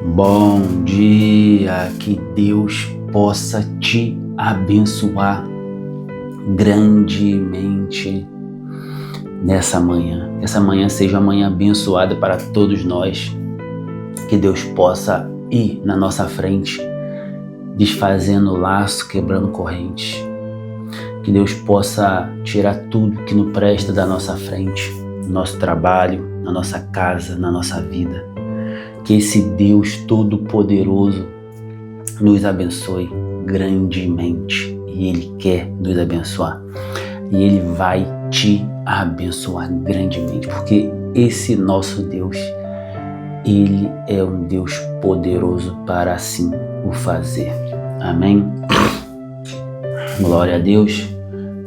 Bom dia, que Deus possa te abençoar grandemente nessa manhã. Que essa manhã seja uma manhã abençoada para todos nós. Que Deus possa ir na nossa frente, desfazendo laço, quebrando corrente. Que Deus possa tirar tudo que não presta da nossa frente, no nosso trabalho, na nossa casa, na nossa vida. Que esse Deus Todo-Poderoso nos abençoe grandemente. E Ele quer nos abençoar. E Ele vai te abençoar grandemente. Porque esse nosso Deus, Ele é um Deus poderoso para assim o fazer. Amém? Glória a Deus.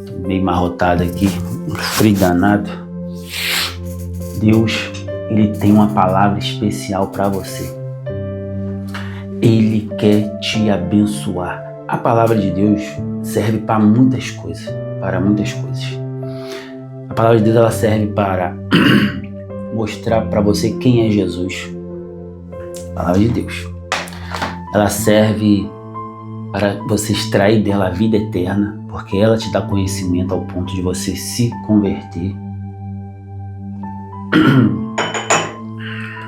Tô meio marrotado aqui, um frio danado. Deus, Ele tem uma palavra especial para você. Ele quer te abençoar. A palavra de Deus serve para muitas coisas, A palavra de Deus ela serve para mostrar para você quem é Jesus. A palavra de Deus. Ela serve para você extrair dela a vida eterna, porque ela te dá conhecimento ao ponto de você se converter.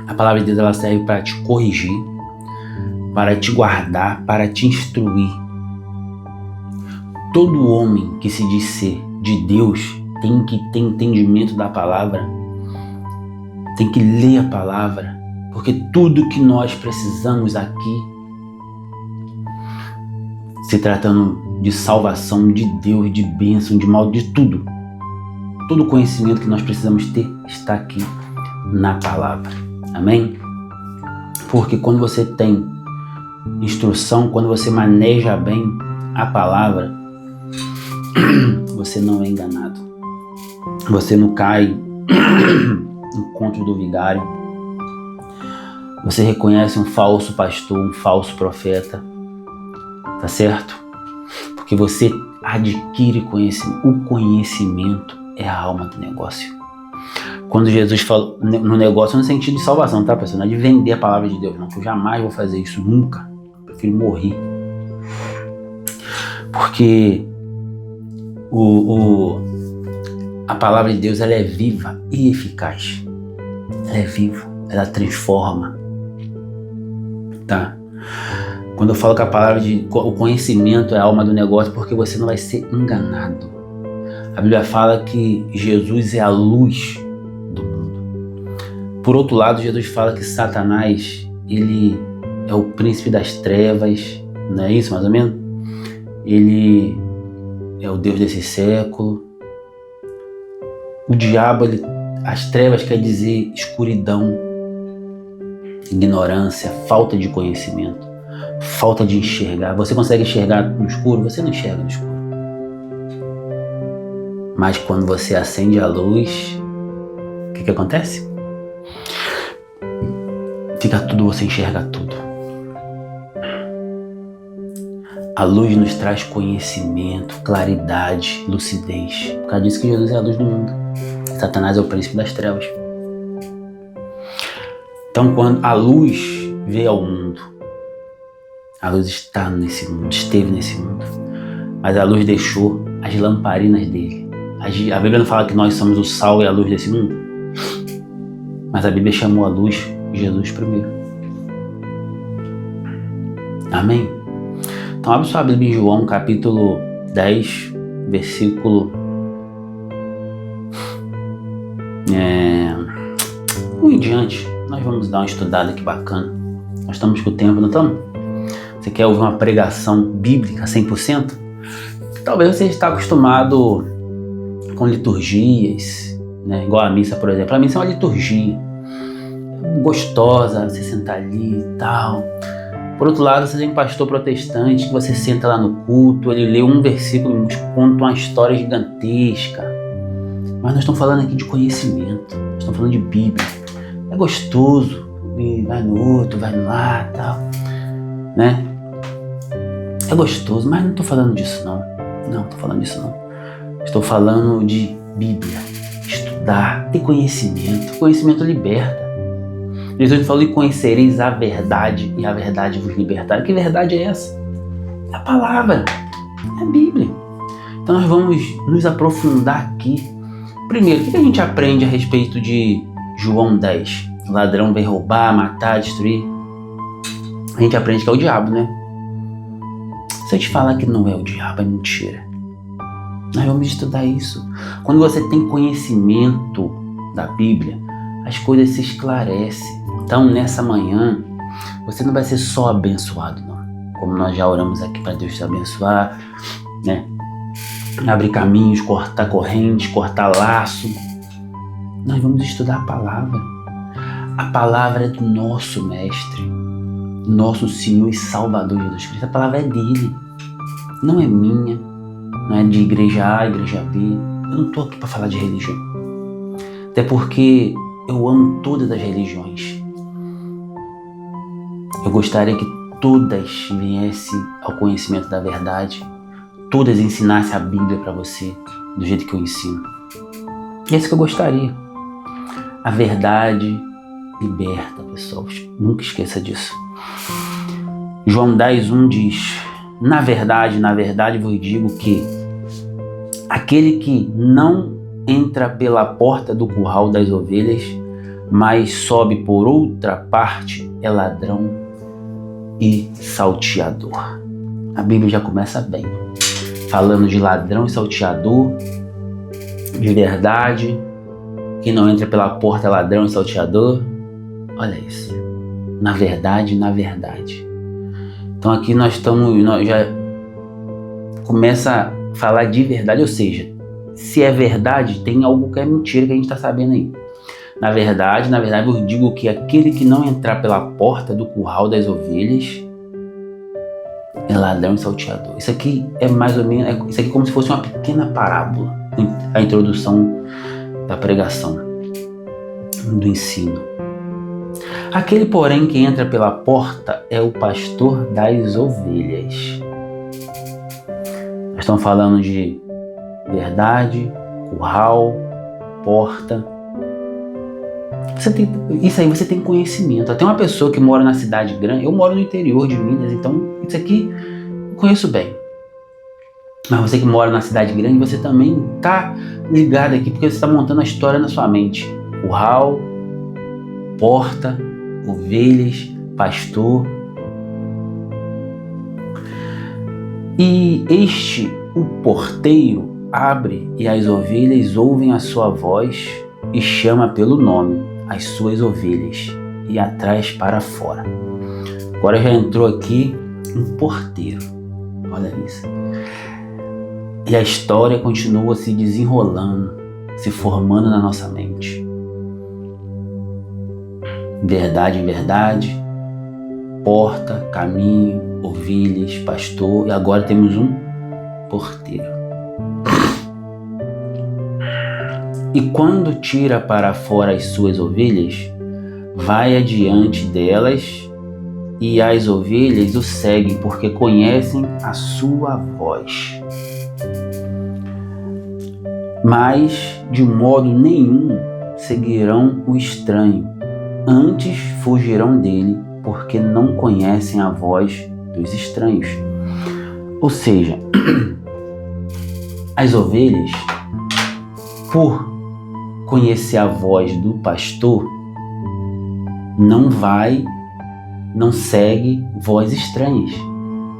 A palavra de Deus ela serve para te corrigir, para te guardar, para te instruir. Todo homem que se diz ser de Deus tem que ter entendimento da palavra, tem que ler a palavra, porque tudo que nós precisamos aqui, se tratando de salvação, de Deus, de bênção, de mal, de tudo, todo conhecimento que nós precisamos ter está aqui na palavra. Amém? Porque quando você tem instrução, quando você maneja bem a palavra, você não é enganado. Você não cai no conto do vigário. Você reconhece um falso pastor, um falso profeta. Tá certo? Porque você adquire conhecimento. O conhecimento é a alma do negócio. Quando Jesus falou no negócio, no sentido de salvação, tá, pessoal? Não é de vender a palavra de Deus, não. Eu jamais vou fazer isso, nunca. Eu prefiro morrer. Porque a palavra de Deus, ela é viva e eficaz. Ela é viva, ela transforma. Tá? Quando eu falo que o conhecimento é a alma do negócio, porque você não vai ser enganado. A Bíblia fala que Jesus é a luz do mundo. Por outro lado, Jesus fala que Satanás, ele é o príncipe das trevas, não é isso mais ou menos? Ele é o Deus desse século. O diabo, as trevas quer dizer escuridão, ignorância, falta de conhecimento, falta de enxergar. Você consegue enxergar no escuro? Você não enxerga no escuro. Mas quando você acende a luz, o que acontece? Fica tudo, você enxerga tudo. A luz nos traz conhecimento, claridade, lucidez. Por causa disso que Jesus é a luz do mundo. Satanás é o príncipe das trevas. Então, quando a luz veio ao mundo, a luz está nesse mundo, esteve nesse mundo, mas a luz deixou as lamparinas dele. A Bíblia não fala que nós somos o sal e a luz desse mundo, mas a Bíblia chamou a luz Jesus primeiro. Amém? Então abre sua Bíblia em João capítulo 10, versículo 1 em diante. Nós vamos dar uma estudada aqui bacana. Nós estamos com o tempo, não estamos? Você quer ouvir uma pregação bíblica 100%? Talvez você está acostumado com liturgias, né? Igual a missa, por exemplo. A missa é uma liturgia gostosa, você sentar ali e tal. Por outro lado, você tem um pastor protestante que você senta lá no culto, ele lê um versículo e conta uma história gigantesca. Mas nós estamos falando aqui de conhecimento, nós estamos falando de Bíblia. É gostoso, e vai no outro, vai lá e tal, né? É gostoso, mas não estou falando disso não. Não estou falando disso não. Estou falando de Bíblia, estudar, ter conhecimento. Conhecimento liberta. Jesus falou: e conhecereis a verdade, e a verdade vos libertará. Que verdade é essa? É a palavra, é a Bíblia. Então nós vamos nos aprofundar aqui. Primeiro, o que a gente aprende a respeito de João 10? O ladrão vem roubar, matar, destruir. A gente aprende que é o diabo, né? Se eu te falar que não é o diabo, é mentira. Nós vamos estudar isso. Quando você tem conhecimento da Bíblia, as coisas se esclarecem. Então, nessa manhã, você não vai ser só abençoado, não. Como nós já oramos aqui para Deus te abençoar, né? Abrir caminhos, cortar correntes, cortar laço. Nós vamos estudar a palavra. A palavra é do nosso Mestre, nosso Senhor e Salvador Jesus Cristo. A palavra é dele, não é minha, não é de igreja A, igreja B. Eu não estou aqui para falar de religião, até porque eu amo todas as religiões. Eu gostaria que todas viessem ao conhecimento da verdade, todas ensinassem a Bíblia para você do jeito que eu ensino. É isso que eu gostaria. A verdade liberta, pessoal. Nunca esqueça disso. João 10:1 diz: na verdade vos digo que aquele que não entra pela porta do curral das ovelhas, mas sobe por outra parte, é ladrão e salteador. A Bíblia já começa bem, falando de ladrão e salteador, de verdade. Quem não entra pela porta é ladrão e salteador. Olha isso. Na verdade. Então aqui nós já começa a falar de verdade, ou seja, se é verdade, tem algo que é mentira que a gente está sabendo aí. Na verdade, eu digo que aquele que não entrar pela porta do curral das ovelhas é ladrão e salteador. Isso aqui é mais ou menos, isso aqui é como se fosse uma pequena parábola, a introdução da pregação, do ensino. Aquele, porém, que entra pela porta é o pastor das ovelhas. Nós estamos falando de verdade, curral, porta. Isso aí você tem conhecimento. Até uma pessoa que mora na cidade grande, eu moro no interior de Minas, então isso aqui eu conheço bem. Mas você que mora na cidade grande, você também está ligado aqui, porque você está montando a história na sua mente. Curral, porta, ovelhas, pastor. E o porteiro, abre e as ovelhas ouvem a sua voz e chama pelo nome as suas ovelhas e a traz para fora. Agora já entrou aqui um porteiro. Olha isso. E a história continua se desenrolando, se formando na nossa mente. Verdade em verdade, porta, caminho, ovelhas, pastor, e agora temos um porteiro. E quando tira para fora as suas ovelhas, vai adiante delas, e as ovelhas o seguem, porque conhecem a sua voz. Mas de modo nenhum seguirão o estranho, antes fugirão dele, porque não conhecem a voz dos estranhos. Ou seja, as ovelhas, por conhecer a voz do pastor, não segue vozes estranhas.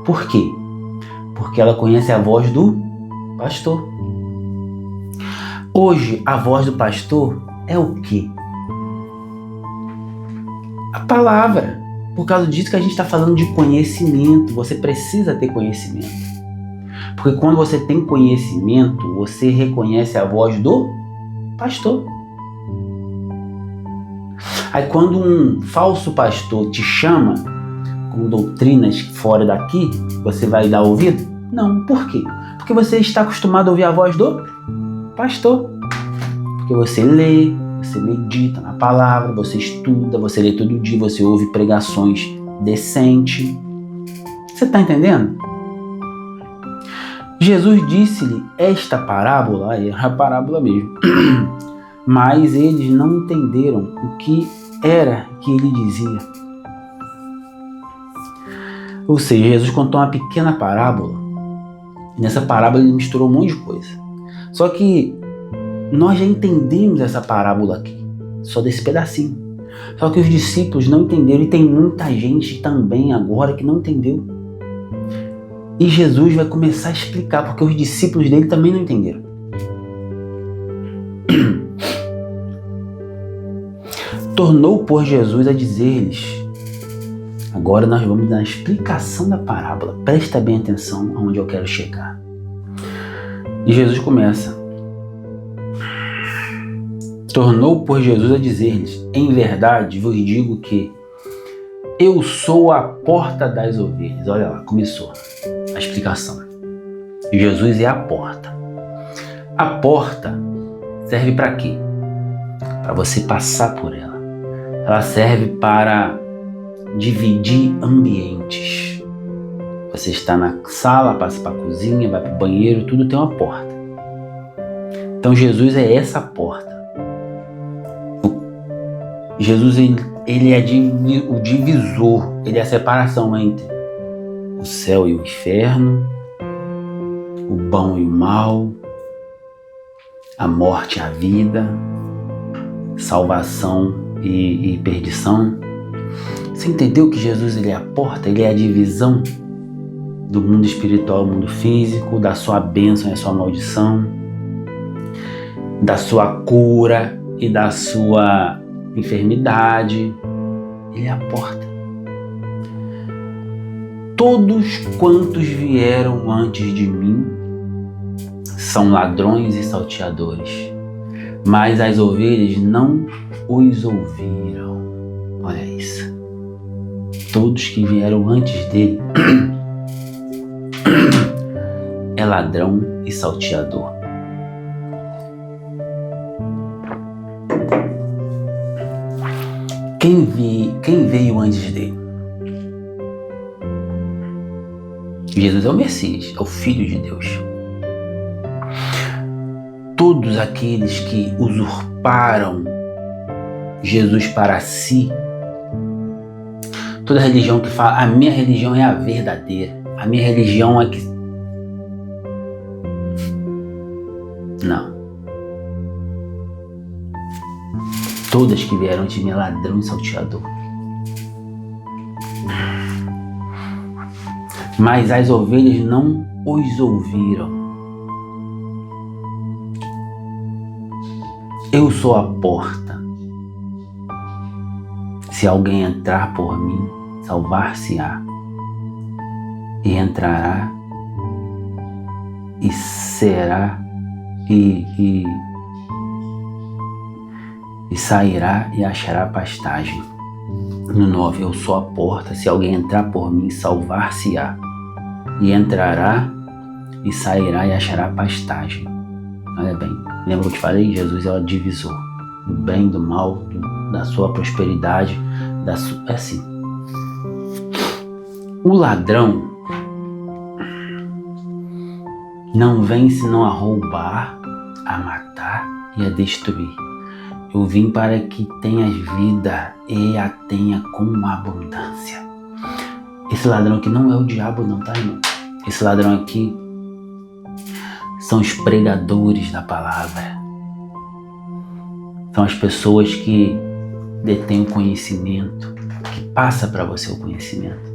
Por quê? Porque ela conhece a voz do pastor. Hoje, a voz do pastor é o quê? A palavra. Por causa disso que a gente está falando de conhecimento. Você precisa ter conhecimento. Porque quando você tem conhecimento, você reconhece a voz do pastor. Aí quando um falso pastor te chama com doutrinas fora daqui, você vai dar ouvido? Não. Por quê? Porque você está acostumado a ouvir a voz do pastor. Porque você lê, você medita na palavra, você estuda, você lê todo dia, você ouve pregações decentes. Você está entendendo? Jesus disse-lhe esta parábola, é a parábola mesmo, mas eles não entenderam o que era que ele dizia? Ou seja, Jesus contou uma pequena parábola. Nessa parábola ele misturou um monte de coisa. Só que nós já entendemos essa parábola aqui, só desse pedacinho. Só que os discípulos não entenderam, e tem muita gente também agora que não entendeu. E Jesus vai começar a explicar, porque os discípulos dele também não entenderam. Tornou, por Jesus, a dizer-lhes. Agora nós vamos dar a explicação da parábola. Presta bem atenção aonde eu quero chegar. E Jesus começa. Tornou, por Jesus, a dizer-lhes: em verdade vos digo que eu sou a porta das ovelhas. Olha lá, começou a explicação. Jesus é a porta. A porta serve para quê? Para você passar por ela. Ela serve para dividir ambientes. Você está na sala, passa para a cozinha, vai para o banheiro, tudo tem uma porta. Então Jesus é essa porta. Jesus ele é o divisor, ele é a separação entre o céu e o inferno, o bom e o mal, a morte e a vida, salvação e perdição. Você entendeu que Jesus ele é a porta, ele é a divisão do mundo espiritual ao mundo físico, da sua bênção e a sua maldição, da sua cura e da sua enfermidade. Ele é a porta. Todos quantos vieram antes de mim são ladrões e salteadores, mas as ovelhas não os ouviram. Olha isso. Todos que vieram antes dele é ladrão e salteador. Quem veio antes dele? Jesus é o Messias, é o Filho de Deus. Todos aqueles que usurparam Jesus para si, toda religião que fala, a minha religião é a verdadeira, a minha religião é que... Não. Todas que vieram de mim é ladrão e salteador. Mas as ovelhas não os ouviram. Eu sou a porta. Se alguém entrar por mim, salvar-se-á. E entrará e será e sairá e achará pastagem. No 9, eu sou a porta, se alguém entrar por mim, salvar-se-á. E entrará e sairá e achará pastagem. Olha bem, lembra que eu te falei? Jesus é o divisor do bem, do mal, da sua prosperidade, é assim. O ladrão não vem senão a roubar, a matar e a destruir. Eu vim para que tenhas vida e a tenha com abundância. Esse ladrão aqui não é o diabo não, tá, irmão? Esse ladrão aqui são os pregadores da palavra. São as pessoas que detêm o conhecimento, que passa para você o conhecimento.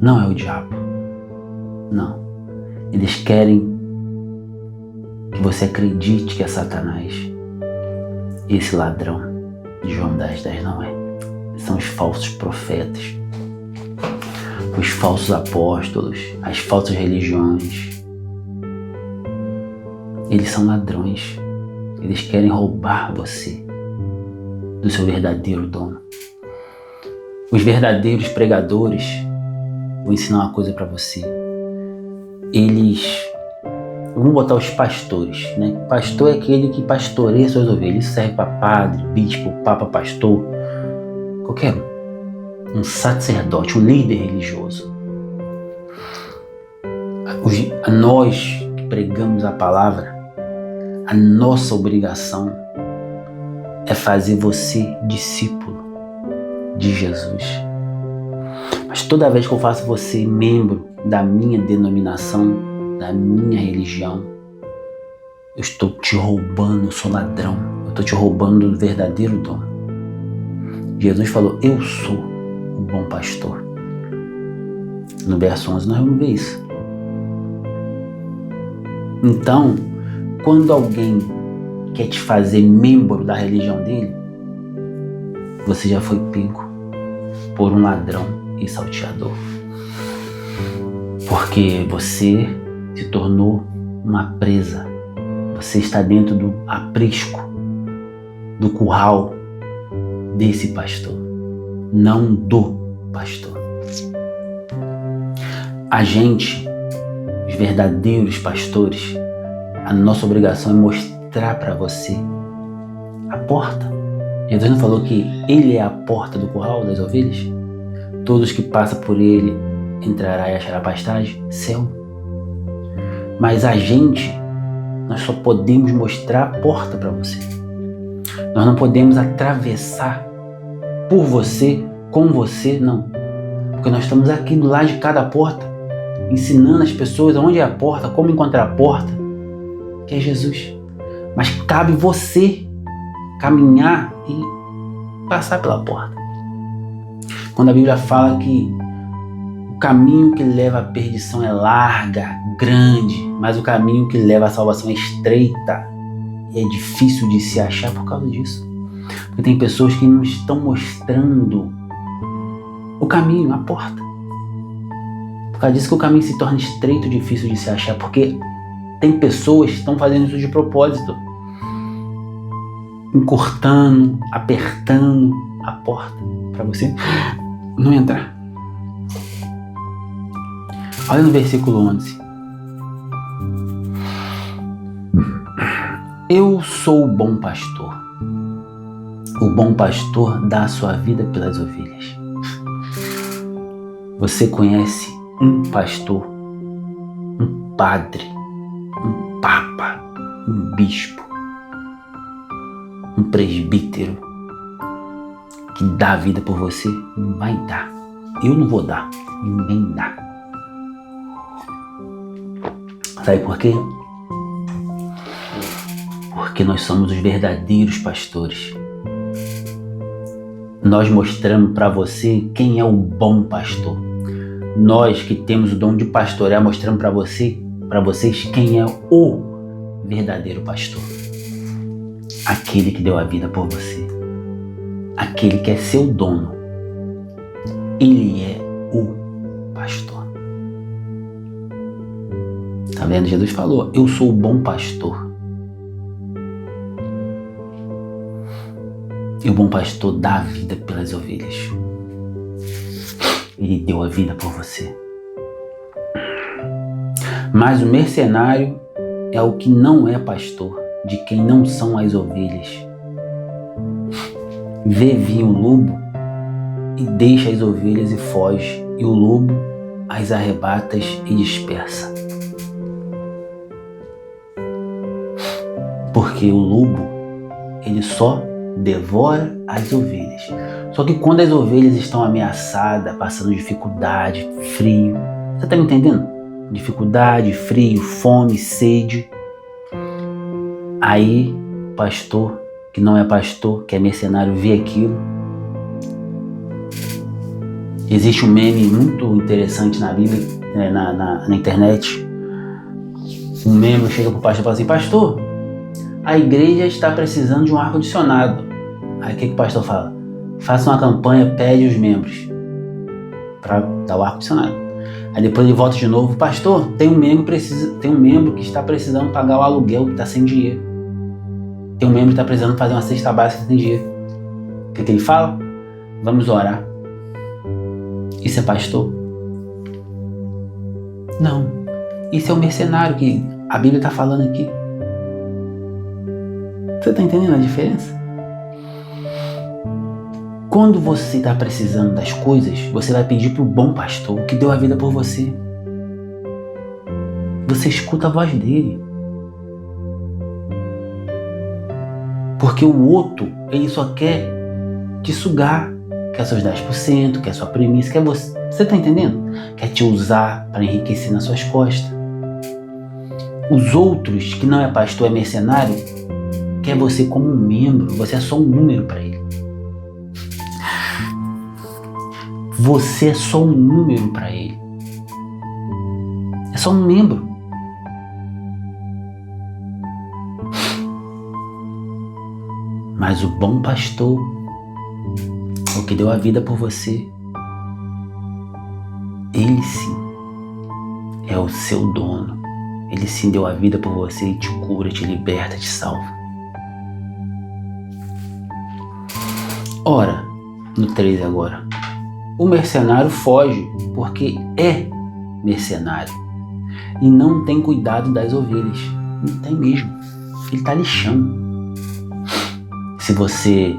Não é o diabo. Não. Eles querem que você acredite que é Satanás. Esse ladrão de João 10:10 não é. São os falsos profetas, os falsos apóstolos, as falsas religiões. Eles são ladrões. Eles querem roubar você do seu verdadeiro dono. Os verdadeiros pregadores, vou ensinar uma coisa para você. Vamos botar os pastores, né? Pastor é aquele que pastoreia suas ovelhas. Isso serve para padre, bispo, papa, pastor, qualquer um. Um sacerdote, um líder religioso. Nós que pregamos a palavra, a nossa obrigação é fazer você discípulo de Jesus. Mas toda vez que eu faço você membro da minha denominação, da minha religião, eu estou te roubando, eu sou ladrão, eu estou te roubando do verdadeiro dono. Jesus falou, eu sou o bom pastor. No verso 11 nós vamos ver isso. Então, quando alguém quer te fazer membro da religião dele, você já foi pego por um ladrão e salteador. Porque você se tornou uma presa. Você está dentro do aprisco, do curral desse pastor, não do pastor. A gente, os verdadeiros pastores, a nossa obrigação é mostrar para você a porta. Jesus não falou que ele é a porta do curral das ovelhas? Todos que passam por ele entrará e achará pastagem, céu. Mas a gente, nós só podemos mostrar a porta para você. Nós não podemos atravessar por você, com você, não. Porque nós estamos aqui do lado de cada porta, ensinando as pessoas onde é a porta, como encontrar a porta, que é Jesus. Mas cabe você caminhar e passar pela porta. Quando a Bíblia fala que o caminho que leva à perdição é larga, grande, mas o caminho que leva à salvação é estreita e é difícil de se achar por causa disso. Porque tem pessoas que não estão mostrando o caminho, a porta. Por causa disso que o caminho se torna estreito e difícil de se achar, porque tem pessoas que estão fazendo isso de propósito, encurtando, apertando a porta para você não entrar. Olha no versículo 11. Eu sou o bom pastor. O bom pastor dá a sua vida pelas ovelhas. Você conhece um pastor, um padre, um papa, um bispo, um presbítero que dá a vida por você? Não vai dar. Eu não vou dar. Ninguém dá. Sabe por quê? Porque nós somos os verdadeiros pastores. Nós mostramos para você quem é o bom pastor. Nós que temos o dom de pastorear, mostramos para vocês quem é o verdadeiro pastor. Aquele que deu a vida por você. Aquele que é seu dono. Ele é o pastor. Tá vendo? Jesus falou, eu sou o bom pastor. E o bom pastor dá a vida pelas ovelhas. Ele deu a vida por você. Mas o mercenário é o que não é pastor, de quem não são as ovelhas. Vê vir o lobo e deixa as ovelhas e foge, e o lobo as arrebata e dispersa. Porque o lobo, ele só devora as ovelhas. Só que quando as ovelhas estão ameaçadas, passando dificuldade, frio, você está me entendendo? Dificuldade, frio, fome, sede. Aí, o pastor, que não é pastor, que é mercenário, vê aquilo. Existe um meme muito interessante na Bíblia, na internet. Um membro chega pro pastor e fala assim, pastor, a igreja está precisando de um ar-condicionado. Aí o que o pastor fala? Faça uma campanha, pede os membros para dar o ar-condicionado. Aí depois ele volta de novo, pastor, tem um membro que está precisando pagar o aluguel, que está sem dinheiro. Tem um membro que está precisando fazer uma cesta básica sem dinheiro. O que ele fala? Vamos orar. Isso é pastor? Não. Isso é o mercenário que a Bíblia está falando aqui. Você está entendendo a diferença? Quando você está precisando das coisas, você vai pedir para o bom pastor que deu a vida por você. Você escuta a voz dele. Porque o outro, ele só quer te sugar, quer seus 10%, quer sua premissa, quer você. Você tá entendendo? Quer te usar para enriquecer nas suas costas. Os outros, que não é pastor, é mercenário, quer você como um membro, você é só um número para ele. Você é só um número para ele. É só um membro. Mas o bom pastor, o que deu a vida por você, ele sim é o seu dono. Ele sim deu a vida por você e te cura, te liberta, te salva. Ora, no 3 agora. O mercenário foge porque é mercenário e não tem cuidado das ovelhas. Não tem mesmo. Ele está lixando. Se você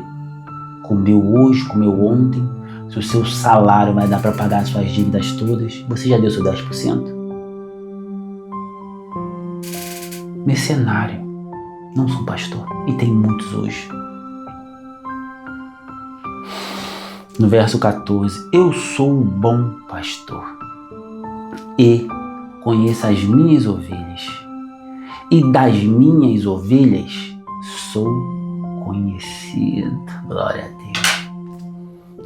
comeu hoje, comeu ontem, se o seu salário vai dar para pagar as suas dívidas todas, você já deu seu 10%? Mercenário, não sou pastor. E tem muitos hoje. No verso 14, eu sou o bom pastor e conheço as minhas ovelhas, e das minhas ovelhas sou conhecido. Glória a Deus.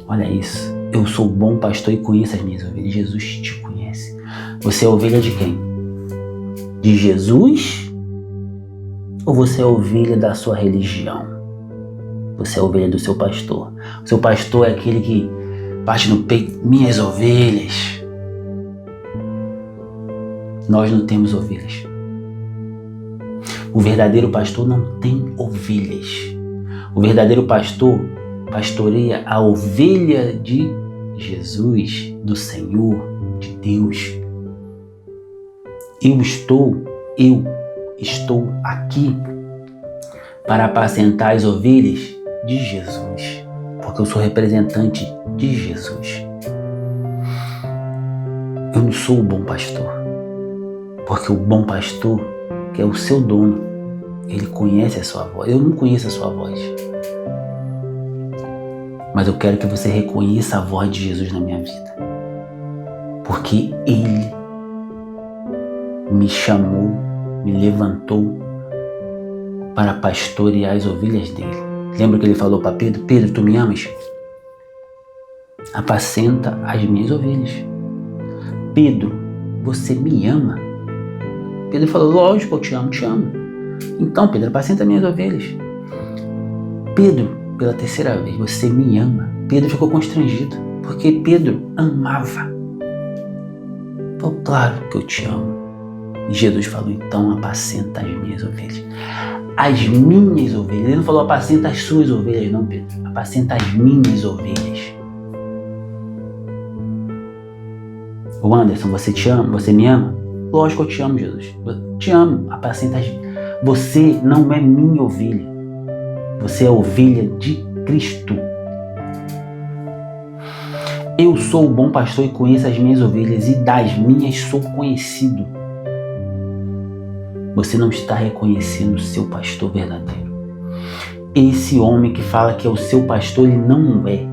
Olha isso. Eu sou o bom pastor e conheço as minhas ovelhas. Jesus te conhece. Você é ovelha de quem? De Jesus? Ou você é ovelha da sua religião? Você é ovelha do seu pastor. O seu pastor é aquele que bate no peito, minhas ovelhas. Nós não temos ovelhas. O verdadeiro pastor não tem ovelhas. O verdadeiro pastor pastoreia a ovelha de Jesus, do Senhor, de Deus. Eu estou aqui para apacentar as ovelhas de Jesus, porque eu sou representante de Jesus. Eu não sou o bom pastor, porque o bom pastor, que é o seu dono, ele conhece a sua voz. Eu não conheço a sua voz, mas eu quero que você reconheça a voz de Jesus na minha vida, porque ele me chamou, me levantou para pastorear as ovelhas dele. Lembra que ele falou para Pedro? Pedro, tu me amas? Apacenta as minhas ovelhas. Pedro, você me ama? Pedro falou, lógico, eu te amo, te amo. Então, Pedro, apacenta as minhas ovelhas. Pedro, pela terceira vez, você me ama? Pedro ficou constrangido, porque Pedro amava. Falou, claro que eu te amo. E Jesus falou, então apacenta as minhas ovelhas. As minhas ovelhas. Ele não falou apacenta as suas ovelhas, não, Pedro. Apacenta as minhas ovelhas. Ô Anderson, você te ama? Você me ama? Lógico que eu te amo, Jesus. Eu te amo. Apacenta as... Você não é minha ovelha. Você é ovelha de Cristo. Eu sou o bom pastor e conheço as minhas ovelhas, e das minhas sou conhecido. Você não está reconhecendo o seu pastor verdadeiro. Esse homem que fala que é o seu pastor, ele não é.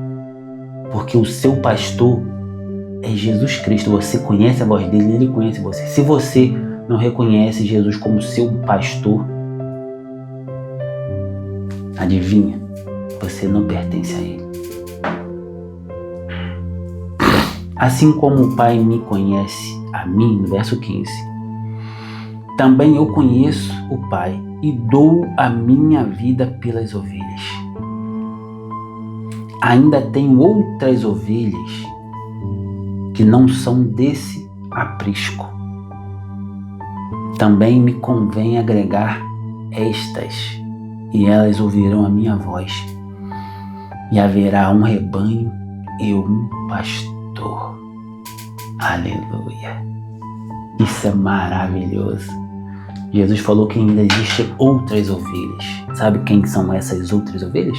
Porque o seu pastor é Jesus Cristo. Você conhece a voz dele, ele conhece você. Se você não reconhece Jesus como seu pastor, adivinha? Você não pertence a ele. Assim como o Pai me conhece a mim, no verso 15, também eu conheço o Pai e dou a minha vida pelas ovelhas. Ainda tenho outras ovelhas que não são desse aprisco. Também me convém agregar estas, e elas ouvirão a minha voz, e haverá um rebanho e um pastor. Aleluia! Isso é maravilhoso. Jesus falou que ainda existem outras ovelhas. Sabe quem são essas outras ovelhas?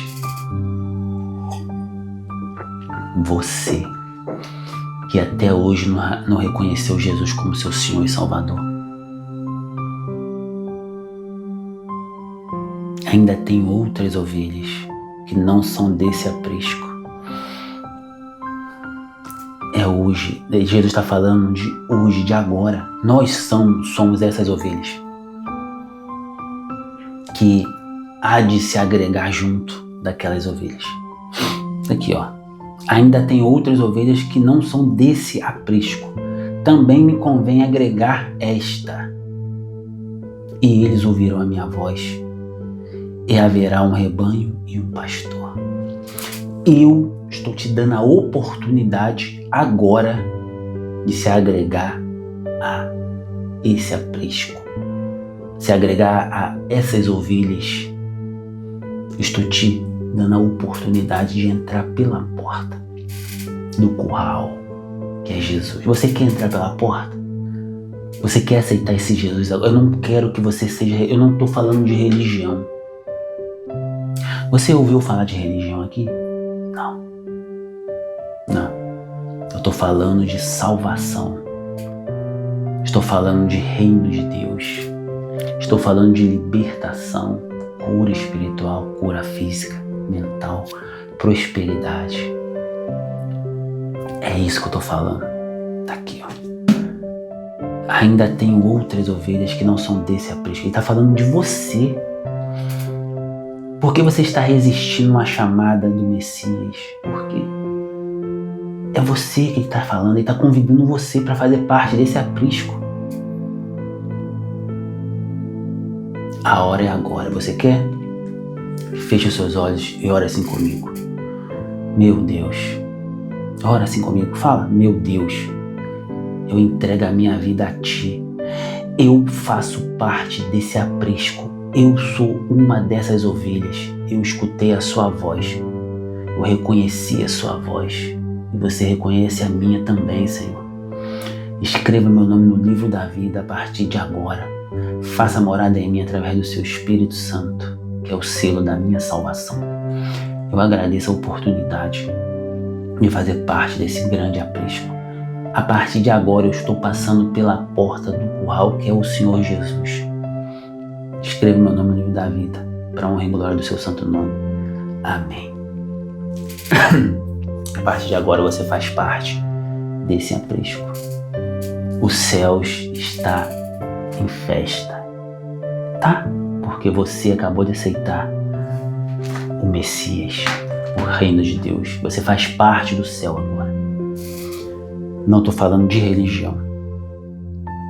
Você, que até hoje não reconheceu Jesus como seu Senhor e Salvador. ainda tem outras ovelhas que não são desse aprisco. É hoje. Jesus está falando de hoje, de agora. Nós somos essas ovelhas que há de se agregar junto daquelas ovelhas. Aqui, ó. Ainda tem outras ovelhas que não são desse aprisco. Também me convém agregar esta. E eles ouvirão a minha voz. E haverá um rebanho e um pastor. Eu estou te dando a oportunidade agora de se agregar a esse aprisco. Se agregar a essas ovelhas. Estou te dando a oportunidade de entrar pela porta do curral, que é Jesus. Você quer entrar pela porta? Você quer aceitar esse Jesus? Eu não quero que você seja... Eu não estou falando de religião. Você ouviu falar de religião aqui? Não. Eu estou falando de salvação. Estou falando de reino de Deus. Estou falando de libertação, cura espiritual, cura física, mental, prosperidade. É isso que eu estou falando. Tá aqui, ó. Ainda tem outras ovelhas que não são desse aprisco. Ele está falando de você. Por que você está resistindo à chamada do Messias? Por quê? É você que ele está falando. Ele está convidando você para fazer parte desse aprisco. A hora é agora. Você quer? Feche os seus olhos e ora assim comigo. Meu Deus. Ora assim comigo. Fala. Meu Deus. Eu entrego a minha vida a Ti. Eu faço parte desse aprisco. Eu sou uma dessas ovelhas. Eu escutei a Sua voz. Eu reconheci a Sua voz. E você reconhece a minha também, Senhor. Escreva meu nome no livro da vida a partir de agora. Faça morada em mim através do Seu Espírito Santo, que é o selo da minha salvação. Eu agradeço a oportunidade de fazer parte desse grande aprisco. A partir de agora eu estou passando pela porta do curral, que é o Senhor Jesus. Escreva meu nome no livro da vida, para a honra e glória do Seu santo nome. Amém. A partir de agora você faz parte desse aprisco. Os céus está em festa, tá? Porque você acabou de aceitar o Messias, o reino de Deus. Você faz parte do céu agora. Não estou falando de religião.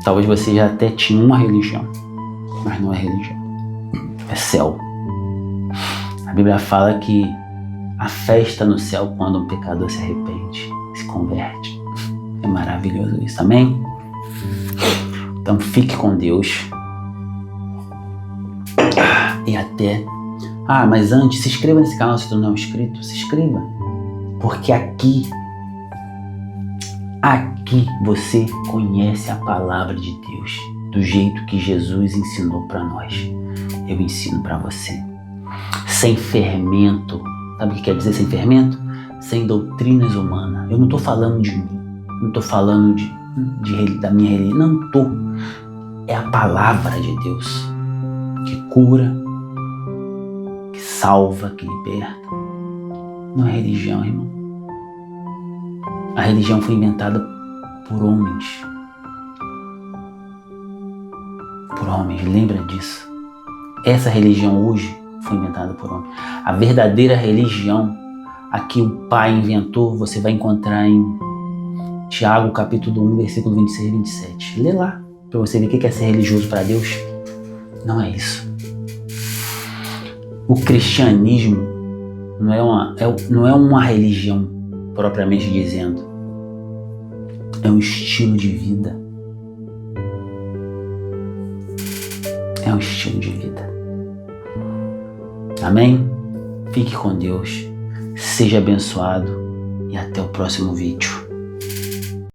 Talvez você já até tinha uma religião, mas não é religião. É céu. A Bíblia fala que a festa no céu quando um pecador se arrepende, se converte. É maravilhoso isso, amém? Então fique com Deus. E até... mas antes, se inscreva nesse canal se tu não é inscrito. Se inscreva. Porque aqui você conhece a palavra de Deus do jeito que Jesus ensinou para nós. Eu ensino para você. Sem fermento. Sabe o que quer dizer sem fermento? Sem doutrinas humanas. Eu não estou falando de mim. Não estou falando da minha religião. Não estou. É a palavra de Deus que cura, que salva, que liberta. Não é religião, irmão. A religião foi inventada por homens. Por homens, lembra disso. Essa religião hoje foi inventada por homens. A verdadeira religião, a que o Pai inventou, você vai encontrar em Tiago capítulo 1, versículo 26 e 27. Lê lá, para você ver o que é ser religioso para Deus. Não é isso. O cristianismo não é uma religião propriamente dizendo. É um estilo de vida. É um estilo de vida. Amém? Fique com Deus. Seja abençoado e até o próximo vídeo.